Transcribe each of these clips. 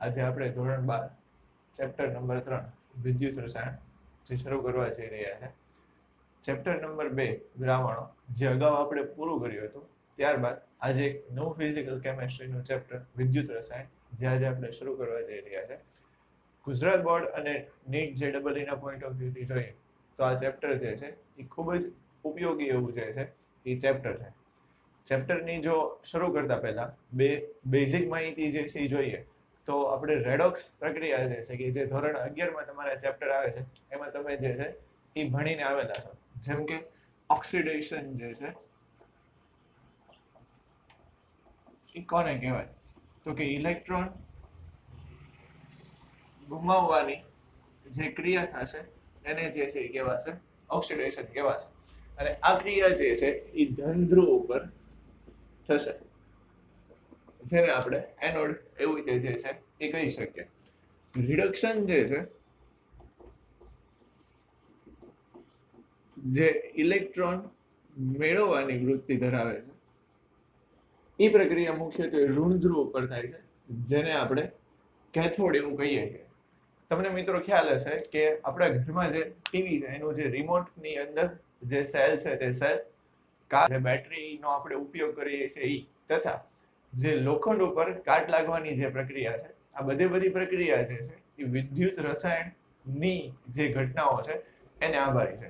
આજે આપણે ધોરણ 12 ચેપ્ટર નંબર 3 વિદ્યુત રસાયણ જે શરૂ કરવા જઈ રહ્યા છે. ચેપ્ટર નંબર 2 દ્રાવણો જે અગાઉ આપણે પૂરું કર્યું હતું. ત્યારબાદ આજે એક નવું ફિઝિકલ કેમેસ્ટ્રીનું ચેપ્ટર વિદ્યુત રસાયણ જે આજે આપણે શરૂ કરવા જઈ રહ્યા છે. ગુજરાત બોર્ડ અને નીટ JEE ના પોઈન્ટ ઓફ વ્યૂથી જોઈએ તો આ ચેપ્ટર જે છે એ ખૂબ જ ઉપયોગી એવું જે છે એ ચેપ્ટર છે. ચેપ્ટરની જો શરૂ કરતા પહેલા બે બેઝિક માહિતી જે છે એ જોઈએ તો આપણે રેડોક્સ પ્રક્રિયા જે છે કે જે ધોરણ 11 માં તમારા ચેપ્ટર આવે છે એમાં તમે જે છે એ ભણીને આવેલા છો. જેમ કે ઓક્સિડેશન જે છે એ કોને કહેવાય તો કે ઇલેક્ટ્રોન ગુમાવવાની જે ક્રિયા થશે એને જે છે એ કહેવાશે ઓક્સિડેશન કહેવાશે. અને આ ક્રિયા જે છે એ ધન ધ્રુવ ઉપર થશે જેને આપણે એનોડ એવું રીતે જે છે એ કહી શકીએ. રિડક્શન જે છે જે ઇલેક્ટ્રોન મેળવવાની વૃત્તિ ધરાવે છે એ પ્રક્રિયા મુખ્યત્વે ઋણ ધ્રુવ ઉપર થાય છે જેને આપણે કેથોડ એવું કહીએ છીએ. તમને મિત્રો ખ્યાલ હશે કે આપણા ઘરમાં જે ટીવી છે એનું જે રિમોટ ની અંદર જે સેલ છે તે સેલ જે બેટરીનો આપણે ઉપયોગ કરીએ છીએ ઈ તથા જે લોખંડ ઉપર કાટ લાગવાની જે પ્રક્રિયા છે આ બધી પ્રક્રિયા જે છે એ વિદ્યુત રસાયણની જે ઘટનાઓ છે એને આભારી છે.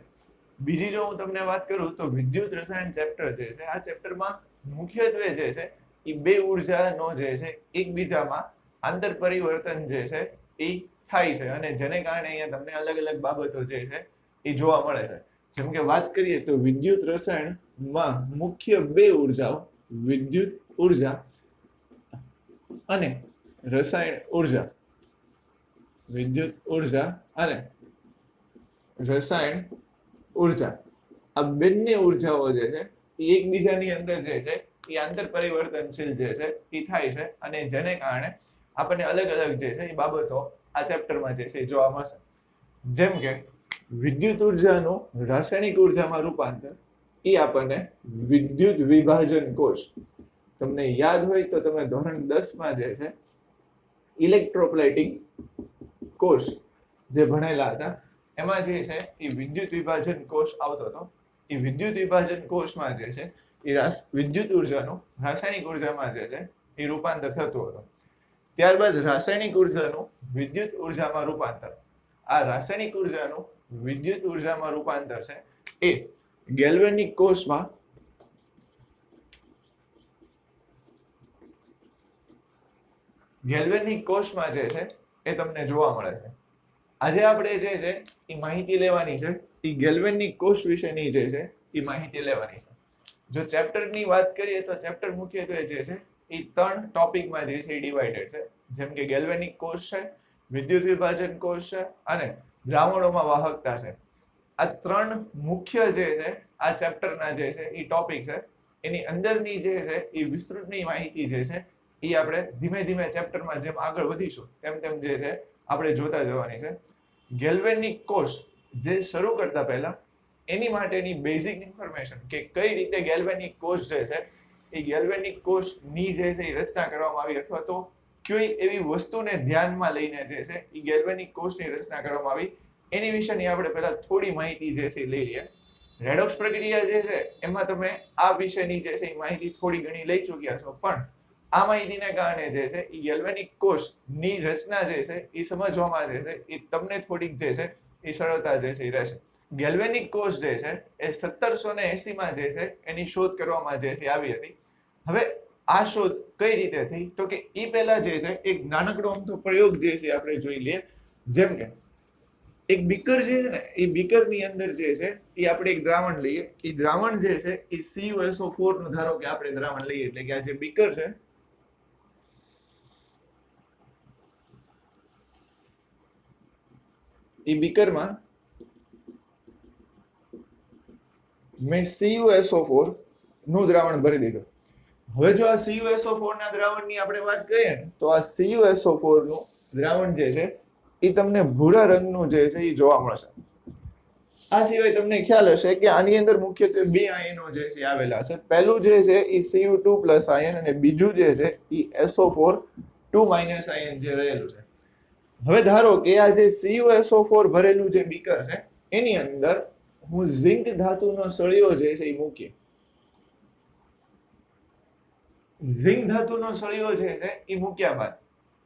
બીજી જો હું તમને વાત કરું તો વિદ્યુત રસાયણ ચેપ્ટર જે છે આ ચેપ્ટરમાં મુખ્યત્વે જે છે એ બે ઉર્જાનો જે છે એકબીજામાં આંતર પરિવર્તન જે છે એ થાય છે અને જેને કારણે અહીંયા તમને અલગ અલગ બાબતો જે છે એ જોવા મળે છે. જેમ કે વાત કરીએ તો વિદ્યુત રસાયણમાં મુખ્ય બે ઉર્જાઓ વિદ્યુત ઉર્જા અને રસાયણ ઉર્જા વિદ્યુત ઉર્જા અને રસાયણ ઉર્જા આ બંને ઉર્જાઓ જે છે એ એકબીજાની અંદર જે છે એ આંતર પરિવર્તનશીલ જે છે એ થાય છે અને જેને કારણે આપણને અલગ અલગ જે છે એ બાબતો આ ચેપ્ટરમાં જે છે એ જોવા મળશે. જેમ કે વિદ્યુત ઉર્જાનું રાસાયણિક ઉર્જામાં રૂપાંતર એ આપણને વિદ્યુત વિભાજન કોષ તમને યાદ હોય તો તમે ધોરણ 10 માં જે છે ઇલેક્ટ્રોપ્લેટિંગ કોષ જે ભણેલા હતા એમાં જે છે એ વિદ્યુત વિભાજન કોષ આવતો હતો. એ વિદ્યુત વિભાજન કોષમાં જે છે એ વિદ્યુત ઉર્જાનું રાસાયણિક ઉર્જામાં જે છે એ રૂપાંતર થતું હતું. ત્યારબાદ રાસાયણિક ઉર્જાનું વિદ્યુત ઉર્જામાં રૂપાંતર આ રાસાયણિક ઉર્જાનું વિદ્યુત ઉર્જામાં રૂપાંતર છે એ ગેલ્વેનિક કોષમાં જે છે એ તમને જોવા મળે છે. આજે આપણે જે છે એ માહિતી લેવાની છે એ ગેલ્વેનિક કોષ વિશેની જે છે એ માહિતી લેવાની છે. જો ચેપ્ટરની વાત કરીએ તો ચેપ્ટર મુખ્યત્વે જે છે એ 3 ટોપિકમાં જે છે એ ડિવાઇડેડ છે. જેમ કે ગેલ્વેનિક કોષ છે, વિદ્યુત વિભાજન કોષ છે અને દ્રાવણોમાં વાહકતા છે. આ 3 મુખ્ય જે છે આ ચેપ્ટરના જે છે એ ટોપિક છે. એની અંદરની જે છે એ વિસ્તૃતની માહિતી જે છે એ આપણે ધીમે ધીમે ચેપ્ટરમાં જેમ આગળ વધીશું તેમ તેમ જે છે આપણે જોતા જવાની છે. ગેલ્વેનિક કોષ જે શરૂ કરતા પહેલા એની માટેની બેઝિક ઇન્ફોર્મેશન કે કઈ રીતે ગેલ્વેનિક કોષ જે છે એ ગેલ્વેનિક કોષની જે છે એ રચના કરવામાં આવી અથવા તો કોઈ એવી વસ્તુને ધ્યાનમાં લઈને જે છે એ ગેલ્વેનિક કોષની રચના કરવામાં આવી એની વિશેની આપણે પહેલા થોડી માહિતી જે છે લઈ લઈએ. રેડોક્સ પ્રક્રિયા જે છે એમાં તમે આ વિશેની જે છે એ માહિતી થોડી ઘણી લઈ ચૂક્યા છો પણ આ માહિતીને કારણે જે છે એ ગેલ્વેનિક કોષની રચના જે છે એ સમજવામાં જે છે એ તમને થોડીક જે છે એ સરળતા જે છે એ રહેશે. ગેલ્વેનિક કોષ જે છે એ 1780 માં જે છે એની શોધ કરવામાં જે છે આવી હતી. હવે આ શોધ કઈ રીતે થઈ તો કે એ પહેલા જે છે એક નાનકડો અમથો પ્રયોગ જે છે આપણે જોઈ લઈએ. જેમ કે એક બીકર જે છે ને એ બીકરની અંદર જે છે એ આપણે એક દ્રાવણ લઈએ. એ દ્રાવણ જે છે એ CuSO4 નું ધારો કે આપણે દ્રાવણ લઈએ એટલે કે આ જે બીકર છે એ બીકરમાં મેં CuSO4 નું દ્રાવણ ભરી દીધું. હવે જો આ CuSO4 ના દ્રાવણની આપણે વાત કરીએ ને તો આ CuSO4 નું દ્રાવણ જે છે એ તમને ભૂરા રંગનું જે છે એ જોવા મળશે. આ સિવાય તમને ખ્યાલ હશે કે આની અંદર મુખ્યત્વે બે આયનો જે છે આવેલા છે. પહેલું જે છે એ Cu2+ આયન અને બીજું જે છે એ SO4 2 માઇનસ આયન જે રહેલું છે. હવે ધારો કે આ જે CuSO4 ભરેલું જે બીકર છે એની અંદર હું ઝિંક ધાતુનો સળિયો જે છે એ મૂકી. ઝિંક ધાતુનો સળિયો જે છે એ મૂક્યા બાદ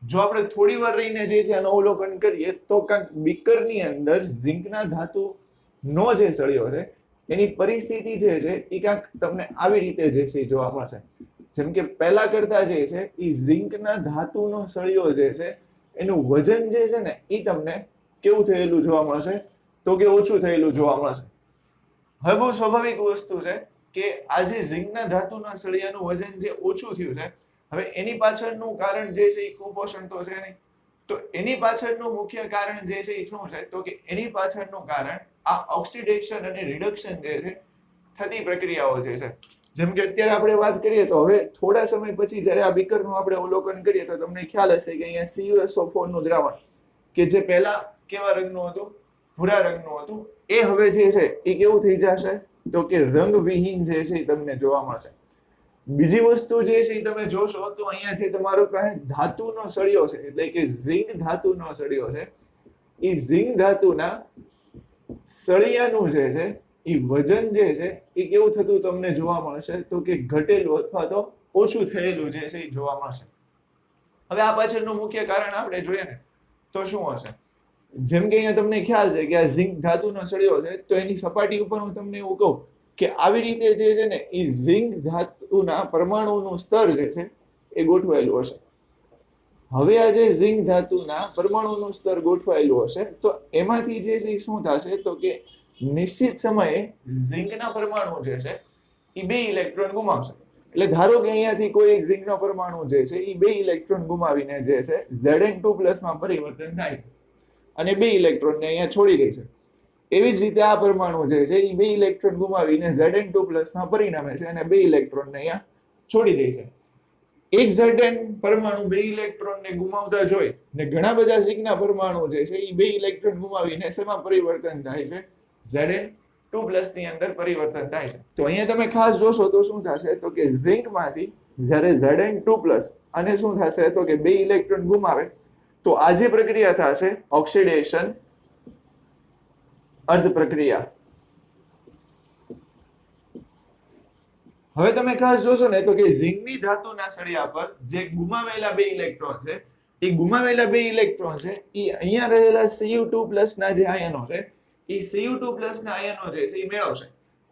જો આપણે થોડી વાર રહીને જે છે આનું અવલોકન કરીએ તો કાંક બીકરની અંદર ઝિંકના ધાતુનો જે સળિયો છે એની પરિસ્થિતિ જે છે એ કાંક તમને આવી રીતે જે છે જોવા મળશે. જેમ કે પહેલા કરતા જે છે એ ઝિંકના ધાતુનો સળિયો જે છે એનું વજન જે છે ને એ તમને કેવું થયેલું જોવા મળશે તો કે ઓછું થયેલું જોવા મળશે. હવે બહુ સ્વાભાવિક વસ્તુ છે કે આ જે ઝિંકના ધાતુના સળિયાનું વજન જે ઓછું થયું છે હવે એની પાછળનું કારણ જે છે એ કુપોષણ તો છે નહીં. તો એની પાછળનું મુખ્ય કારણ જે છે એ શું છે તો કે એની પાછળનું કારણ આ ઓક્સિડેશન અને રિડક્શન જે છે થતી પ્રક્રિયાઓ જે છે. જેમ કે અત્યારે આપણે વાત કરીએ તો હવે થોડા સમય પછી જ્યારે આ બીકરનું આપણે અવલોકન કરીએ તો તમને ખ્યાલ હશે કે અહીંયા CuSO4 નું દ્રાવણ કે જે પહેલા કેવા રંગનું હતું ભૂરા રંગનું હતું એ હવે જે છે એ કેવું થઈ જશે તો કે રંગવિહીન જે છે એ તમને જોવા મળશે. બીજી વસ્તુ જે છે એ તમે જોશો તો અહીંયા જે તમારો પાસે ધાતુનો સળિયો છે એટલે કે ઝિંક ધાતુનો સળિયો છે એ ઝિંક ધાતુના સળિયાનું જે છે એ વજન જે છે એ કેવું થતું તમને જોવા મળશે તો કે ઘટેલું અથવા તો ઓછું થયેલું જે છે એ જોવા મળશે. હવે આ પાછળનું મુખ્ય કારણ આપણે જોઈએ ને તો શું હશે. જેમ કે અહીંયા તમને ખ્યાલ છે કે આ ઝિંક ધાતુનો સળિયો છે તો એની સપાટી ઉપર હું તમને એવું કહું કે આવી રીતે જે છે ને એ ઝિંક ધાતુના પરમાણુનું સ્તર જે છે એ ગોઠવાયેલું હશે. હવે આ જે ઝિંક ધાતુના પરમાણુનું સ્તર ગોઠવાયેલું હશે તો એમાંથી જે છે શું થશે તો કે નિશ્ચિત સમયે ઝિંકના પરમાણુ જે છે એ 2 ઇલેક્ટ્રોન ગુમાવશે. એટલે ધારો કે અહીંયાથી કોઈ એક ઝિંકનો પરમાણુ જે છે એ 2 ઇલેક્ટ્રોન ગુમાવીને જે છે Zn2+ માં પરિવર્તન થાય છે અને 2 ઇલેક્ટ્રોનને અહીંયા છોડી દે છે. એવી જ રીતે આ પરમાણુ જે છે એ 2 ઇલેક્ટ્રોન ગુમાવીને Zn2+ માં પરિણમે છે અને 2 ઇલેક્ટ્રોનને અહીંયા છોડી દે છે. એક Zn પરમાણુ 2 ઇલેક્ટ્રોનને ગુમાવતા જોઈ ને ઘણા બધા ઝિંકના પરમાણુ જે છે એ 2 ઇલેક્ટ્રોન ગુમાવીને શેમાં પરિવર્તન થાય છે Zn2+ ની અંદર પરિવર્તન થાય છે. તો અહીંયા તમે ખાસ જોશો તો શું થશે તો કે ઝિંકમાંથી જ્યારે Zn2+ અને શું થશે તો કે 2 ઇલેક્ટ્રોન ગુમાવે તો આ જે પ્રક્રિયા થશે ઓક્સિડેશન અર્ધ પ્રક્રિયા. હવે તમે ખાસ જોશો ને તો કે ઝિંકની ધાતુના સળિયા પર જે ગુમાવેલા 2 ઇલેક્ટ્રોન છે એ ગુમાવેલા 2 ઇલેક્ટ્રોન છે એ અહીંયા રહેલા Cu2+ ના જે આયનો છે એ Cu2+ ના આયનો જે છે એ મેળવશે.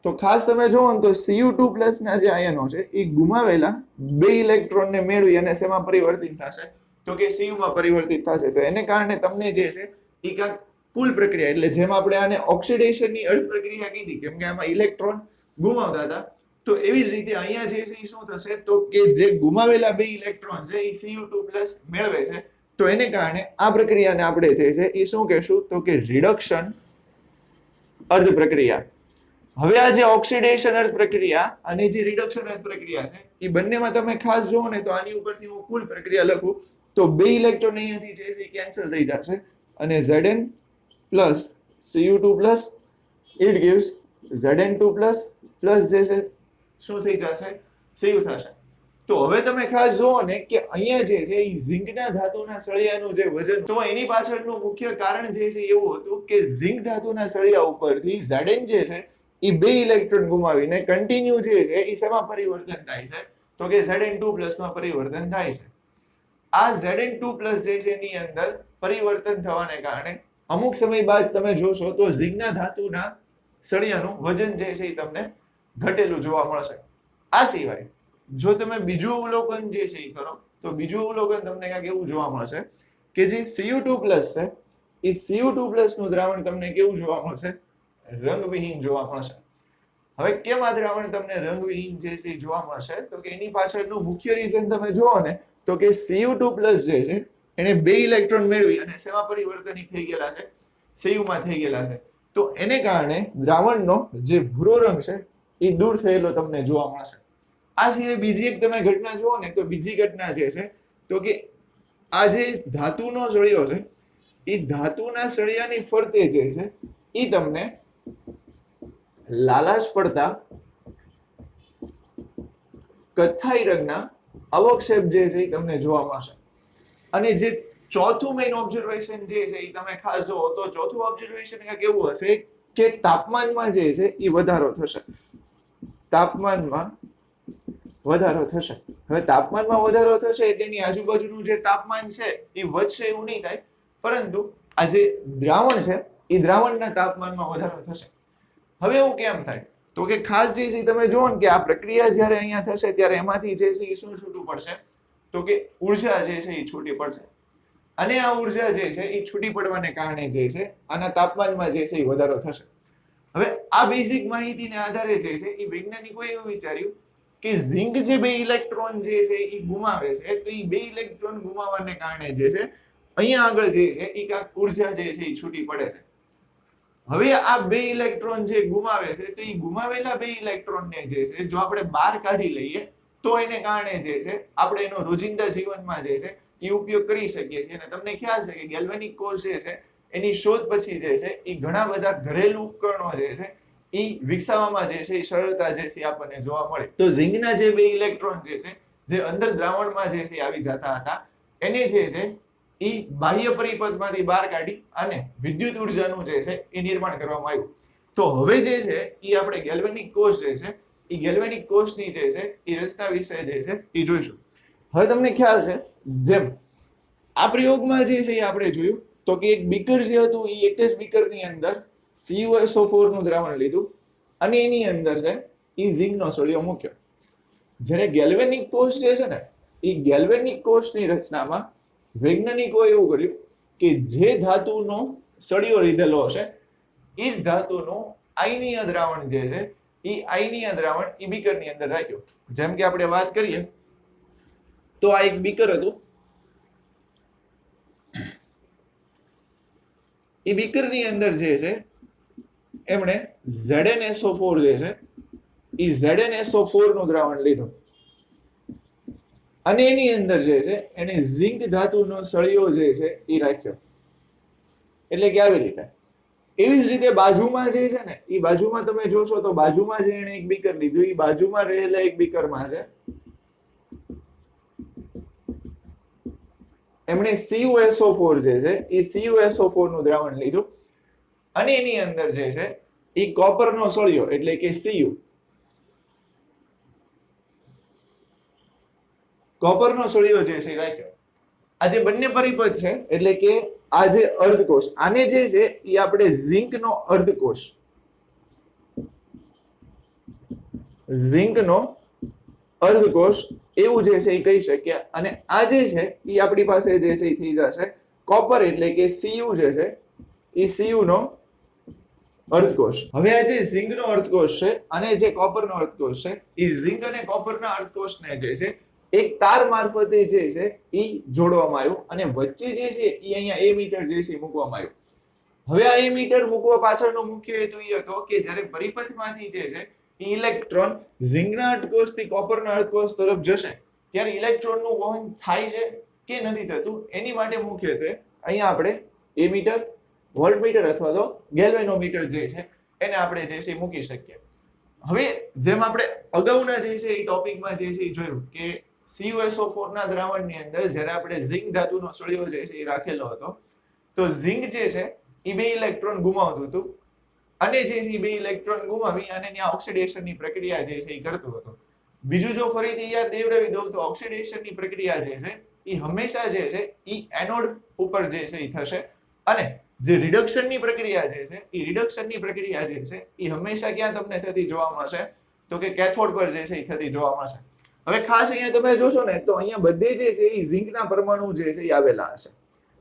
તો ખાસ તમે જોવો ને તો Cu2+ ના જે આયનો છે એ ગુમાવેલા 2 ઇલેક્ટ્રોનને મેળવી અને શેમાં પરિવર્તિત થશે તો કે Cu માં પરિવર્તિત થશે. તો એને કારણે તમને જે છે એ કાંઈક કુલ પ્રક્રિયા એટલે જેમ આપણે આને ઓક્સિડેશનની અર્ધ પ્રક્રિયા કીધી કેમ કે આમાં ઇલેક્ટ્રોન ગુમાવતા હતા તો એવી જ રીતે અહીંયા જે છે એ શું થશે તો કે જે ગુમાવેલા 2 ઇલેક્ટ્રોન છે એ Cu2+ મેળવે છે તો એને કારણે આ પ્રક્રિયાને આપણે જે છે એ શું કહેશું તો કે રિડક્શન અર્ધ પ્રક્રિયા. હવે આ જે ઓક્સિડેશન અર્ધ પ્રક્રિયા અને જે રિડક્શન અર્ધ પ્રક્રિયા છે એ બંનેમાં તમે ખાસ જોવો ને તો આની ઉપરથી હું કુલ પ્રક્રિયા લખું તો 2 ઇલેક્ટ્રોન અહીંયાથી જે છે કેન્સલ થઈ જશે અને Zn plus Cu2+ it gives Zn2+ plus જે છે શું થઈ જશે Cu થશે. તો હવે તમે ખાસ જોવો ને કે અહીંયા જે છે એ ઝિંકના ધાતુના સળિયાનું જે વજન તો એની પાછળનું મુખ્ય કારણ જે છે એવું હતું કે ઝિંક ધાતુના સળિયા ઉપરથી Zn જે છે એ 2 ઇલેક્ટ્રોન ગુમાવીને કન્ટિન્યુ જે છે એ શેમાં પરિવર્તન થાય છે તો કે Zn2+ માં પરિવર્તન થાય છે. આ Zn2+ જે છે એની અંદર પરિવર્તન થવાને કારણે અમુક સમય બાદ તમે જોશો તો ઝિંકના ધાતુના સળિયાનું વજન જે છે એ તમને ઘટેલું જોવા મળશે. આ સિવાય જો તમે બીજું અવલોકન જે છે એ કરો તો બીજું અવલોકન તમને કાંઈક એવું જોવા મળશે કે જે Cu2+ છે એ Cu2+ નું દ્રાવણ તમને કેવું જોવા મળશે રંગવિહીન જોવા મળશે. હવે કેમ આ દ્રાવણ તમને રંગવિહીન જે છે જોવા મળશે તો કે એની પાછળનું મુખ્ય રીઝન તમે જોવો ને તો કે Cu2+ જે છે એને 2 ઇલેક્ટ્રોન મેળવી અને શેમાં પરિવર્તનિત થઈ ગયેલા છે Cu માં થઈ ગયેલા છે. તો એને કારણે દ્રાવણનો જે ભૂરો રંગ છે એ દૂર થયેલો તમને જોવા મળશે. આ સિવાય બીજી એક તમે ઘટના જુઓ ને તો બીજી ઘટના જે છે તો કે આ જે ધાતુનો સળિયો છે એ ધાતુના સળિયાની ફરતે જે છે એ તમને લાલાશ પડતા કથ્થાઈ રંગના અવક્ષેપ જે છે એ તમને જોવા મળશે. અને જે ચોથું મેઇન ઓબ્ઝર્વેશન જે છે એ તમે ખાસ જુઓ તો ચોથું ઓબ્ઝર્વેશન કેવું હશે કે તાપમાનમાં જે છે એ વધારો થશે. તાપમાનમાં વધારો થશે. હવે તાપમાનમાં વધારો થશે એટલે એની આજુબાજુનું જે તાપમાન છે એ વધશે એવું નહીં થાય, પરંતુ આ જે દ્રાવણ છે એ દ્રાવણના તાપમાનમાં વધારો થશે. હવે એવું કેમ થાય તો કે ખાસ જે છે તમે જુઓ ને કે આ પ્રક્રિયા જ્યારે અહીંયા થશે ત્યારે એમાંથી જે છે એ શું છૂટું પડશે તો કે ઉર્જા જે છે એ છૂટી પડશે. અને આ ઉર્જા જે છે એ છૂટી પડવાને કારણે જે છે આના તાપમાનમાં જે છે એ વધારો થશે. હવે આ બેઝિક માહિતીને આધારે જે છે એ વૈજ્ઞાનિકોએ એવું વિચાર્યું કે ઝિંક જે 2 ઇલેક્ટ્રોન જે છે એ ગુમાવે છે, તો એ 2 ઇલેક્ટ્રોન ગુમાવવાને કારણે જે છે અહીંયા આગળ જે છે એ કાંઈક ઉર્જા જે છે એ છૂટી પડે છે. હવે આ 2 ઇલેક્ટ્રોન જે ગુમાવે છે તો એ ગુમાવેલા 2 ઇલેક્ટ્રોનને જે છે જો આપણે બહાર કાઢી લઈએ તો એને કારણે જે છે આપણે એનો રોજિંદા જીવનમાં જે છે એ ઉપયોગ કરી શકીએ છીએ. અને તમને ખ્યાલ છે કે ગેલ્વેનિક કોષ જે છે એની શોધ પછી જે છે એ ઘણા બધા ઘરેલું ઉપકરણો જે છે એ વિકસાવવામાં જે છે એ સરળતા જે છે આપણને જોવા મળે. તો ઝિંકના જે 2 ઇલેક્ટ્રોન જે છે જે અંદર દ્રાવણમાં જે છે આવી જતા હતા એને જે છે એ બાહ્ય પરિપથમાંથી બહાર કાઢી અને વિદ્યુત ઉર્જાનું જે છે એ નિર્માણ કરવામાં આવ્યું. તો હવે જે છે એ આપણે ગેલ્વેનિક કોષ જે છે એ ગેલ્વેનિક કોષની જે છે એ રચના વિશે જે છે એ જોઈશું. હવે તમને ખ્યાલ છે જેમ આ પ્રયોગમાં જે છે એ આપણે જોયું તો કે એક બીકર જે હતું એ એક જ બીકરની અંદર CuSO4 નું દ્રાવણ લીધું અને એની અંદર છે એ ઝિંકનો સળિયો મૂક્યો. જ્યારે ગેલ્વેનિક કોષ જે છે ને એ ગેલ્વેનિક કોષની રચનામાં વૈજ્ઞાનિકોએ એવું કર્યું કે જે ધાતુનો સળિયો લીધેલો હશે એ જ ધાતુનું આયનીય દ્રાવણ જે છે એ આયનીય દ્રાવણ એ બીકરની અંદર રાખ્યું. જેમ કે આપણે વાત કરીએ તો આ એક બીકર હતું. એ બીકરની અંદર જે છે એમણે ZnSO4 જે છે એ ZnSO4 નું દ્રાવણ લીધું અને એની અંદર જે છે એને ઝિંક ધાતુનો સળિયો જે છે એ રાખ્યો. એટલે કે આવી રીતે એવી જ રીતે બાજુમાં જે છે ને એ બાજુમાં તમે જોશો તો બાજુમાં જે એને એક બીકર લીધું એ બાજુમાં રહેલા એક બીકરમાં છે એમણે CuSO4 જે છે એ CuSO4 નું દ્રાવણ લીધું અને એની અંદર જે છે એ કોપરનો સળિયો એટલે કે Cu કોપરનો સળિયો જે છે રાખ્યો. આ જે બંને પરિપથ છે એટલે કે આ જે અર્ધકોષ આને જે છે એ આપણે ઝિંકનો અર્ધકોષ ઝિંકનો અર્ધકોષ એવું જે છે એ કહી શકીએ. અને આ જે છે એ આપણી પાસે જે છે એ થઈ જશે કોપર એટલે કે Cu જે છે એ Cu નો અર્ધકોષ. હવે આ જે ઝિંકનો અર્ધકોષ છે અને જે કોપરનો અર્ધકોષ છે એ ઝિંક અને કોપરના અર્ધકોષને જે છે એક તાર મારફતે જે છે એ જોડવામાં આવ્યું અને વચ્ચે જે છે એ અહીંયા એમીટર જે છે મૂકવામાં આવ્યું. હવે આ એમીટર મૂકવા પાછળનો મુખ્ય હેતુ એ હતો કે જ્યારે પરિપથમાંથી જે છે એ ઇલેક્ટ્રોન ઝિંકના અર્ધકોષથી કોપરના અર્ધકોષ તરફ જશે ત્યારે ઇલેક્ટ્રોનનું વહન થાય છે કે નથી થતું એની માટે મુખ્યત્વે અહીંયા આપણે એમીટર, વોલ્ટમીટર અથવા તો ગેલ્વેનોમીટર જે છે એને આપણે જે છે મૂકી શકીએ. હવે જેમ આપણે અગાઉના જે છે એ ટોપિકમાં જે છે એ જોયું કે CuSO4 ના દ્રાવણની અંદર જ્યારે આપણે ઝિંક ધાતુનો સળિયો જે છે એ રાખેલો હતો તો ઝિંક જે છે એ 2 ઇલેક્ટ્રોન ગુમાવતું હતું અને જે છે એ 2 ઇલેક્ટ્રોન ગુમાવી અને ત્યાં ઓક્સિડેશનની પ્રક્રિયા જે છે એ કરતું હતું. બીજું જો ફરીથી યાદ દેવડાવી દઉં તો ઓક્સિડેશનની પ્રક્રિયા જે છે એ હંમેશા જે છે એ એનોડ ઉપર જે છે એ થશે અને જે રિડક્શનની પ્રક્રિયા જે છે એ રિડક્શનની પ્રક્રિયા જે છે એ હંમેશા ક્યાં તમને થતી જોવા મળશે તો કે કેથોડ પર જે છે એ થતી જોવા મળશે. હવે ખાસ અહીંયા તમે જોશો ને તો અહીંયા બધે જે છે એ ઝિંકના પરમાણુ જે છે એ આવેલા હશે.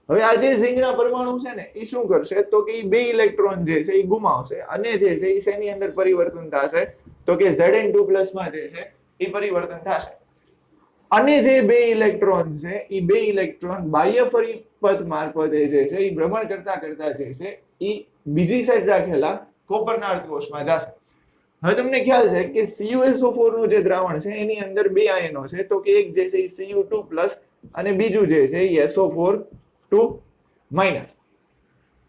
હવે આ જે ઝિંકના પરમાણુ છે ને એ શું કરશે તો કે એ 2 ઇલેક્ટ્રોન જે છે એ ગુમાવશે અને જે છે એ શેની અંદર પરિવર્તન થશે તો કે Zn2+ માં જે છે એ પરિવર્તન થશે. અને જે 2 ઇલેક્ટ્રોન છે એ 2 ઇલેક્ટ્રોન બાહ્ય પરિપથ મારફતે જે છે એ ભ્રમણ કરતા કરતા જે છે એ બીજી સાઈડ રાખેલા કોપરના અર્ધકોષમાં જશે. હવે તમને ખ્યાલ છે કે CuSO4 નું જે દ્રાવણ છે એની અંદર 2 આયનો છે તો કે એક જે છે એ Cu2+ અને બીજું જે છે એ SO4(2-).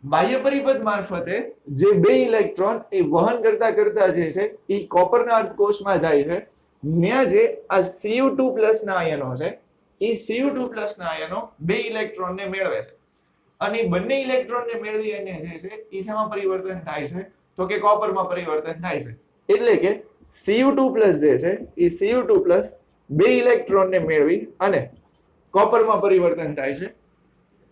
બાહ્ય પરિપથ મારફતે જે 2 ઇલેક્ટ્રોન એ વહન કરતા કરતા જે છે એ કોપરના અર્ધકોષમાં જાય છે. ત્યાં જે આ Cu2+ ના આયનો છે એ Cu2+ ના આયનો બે ઇલેક્ટ્રોનને મેળવે છે અને બંને ઇલેક્ટ્રોનને મેળવી અને જે છે એ શેમાં પરિવર્તન થાય છે તો કે કોપરમાં પરિવર્તન થાય છે એટલે કે Cu2+ જે છે એ Cu2+ બે ઇલેક્ટ્રોનને મેળવી અને કોપરમાં પરિવર્તન થાય છે